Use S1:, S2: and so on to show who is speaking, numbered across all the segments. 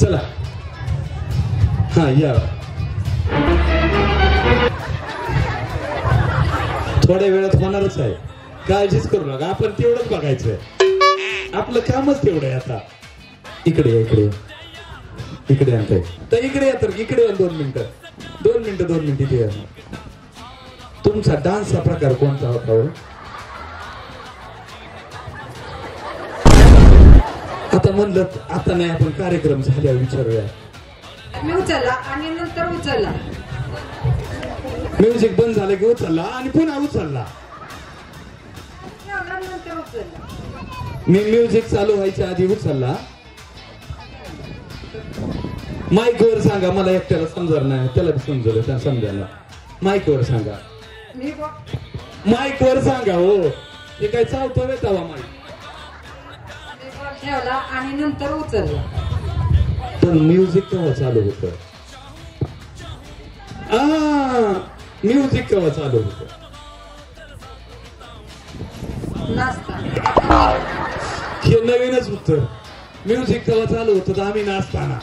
S1: चला हा या थोड्या वेळात होणारच आहे, काळजीच करू नका. आपण तेवढंच बघायचंय, आपलं कामच तेवढं आहे. आता इकडे या, इकडे इकडे आणताय तर इकडे या, तर इकडे या. 2 मिनिटं 2 मिनिटं 2 मिनिटं इथे या. तुमचा डान्सचा प्रकार कोणता होता? आता म्हणलं आता नाही, आपण कार्यक्रम झाल्यावर विचारूया.
S2: मी उचलला आणि नंतर उचलला.
S1: म्युझिक बंद झालं की उचलला आणि पुन्हा उचलला.
S2: नंतर उचलला.
S1: मी म्युझिक चालू व्हायच्या आधी उचलला. माईक वर सांगा, मला एकट्याला समजणार नाही, त्याला समजलं त्या समजायला. माईक वर सांगा, माईक वर सांगा. हो हे काय चालतो तवा माईक
S2: ठेवला आणि नंतर उचलला.
S1: पण म्युझिक केव्हा चालू होत? म्युझिक केव्हा चालू होत?
S2: नाचताना.
S1: हे नवीनच उत्तर. म्युझिक केव्हा चालू होत? तर आम्ही नाचताना.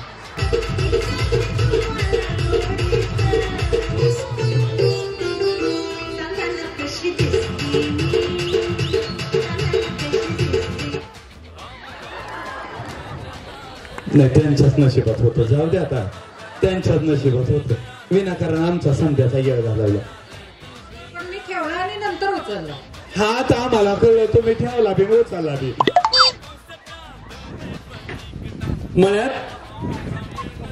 S1: नाही, त्यांच्याच नशिबात होतं. जाऊ दे आता, त्यांच्याच नशिबात होतं. विनाकारण आमचा संध्याचा येळ घालवला.
S2: पण मी ठेवला आणि नंतर उचलला.
S1: हा आता आम्हाला कळलं, तुम्ही ठेवला बी उचलला बी. मळ्यात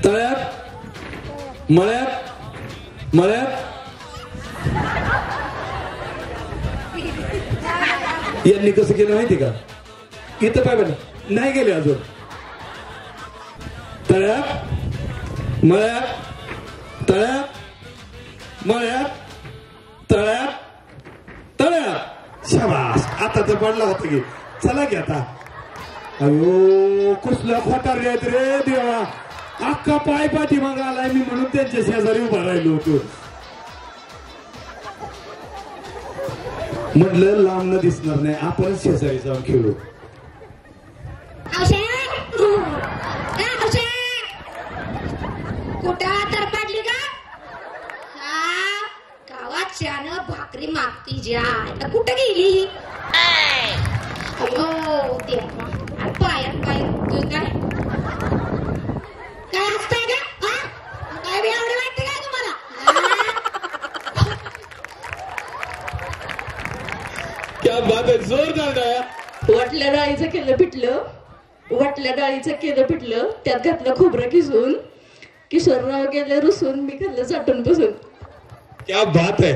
S1: तळ्यात मळ्यात मळ्यात यांनी कसं केलं माहिती का? इथं काय बघा, नाही गेले अजून. तळ्यात मळ्यात तळ्यात मळ्यात तळ्यात तळ्यात. शाबास, आता तर पडला होता की. चला की आता. अयो कुसला खोटार आहेत रे देवा. अख्खा पाय पाठी मग आलाय मी, म्हणून त्यांच्या शेजारी उभा राहिलो होतो. म्हटलं लांब न दिसणार नाही, आपणच शेजारी जाऊन खेळू.
S3: कुठं तर पडली का? गावात शान भाकरी मागती जा. कुठं गेली? अयो देवा, पायात पाय काय काय असतंय का? काय बी आवडे वाटते काय तुम्हाला?
S1: क्या बात आहे, जोरदार आहे.
S4: वाटल्या डाळीचं केलं पिठलं, वाटल्या डाळीचं केलं पिठलं, त्यात घातलं खोबरं किसून, किशोरराव गेले रुसून, मी खाल्लं चाटून बसून.
S1: क्या बात आहे.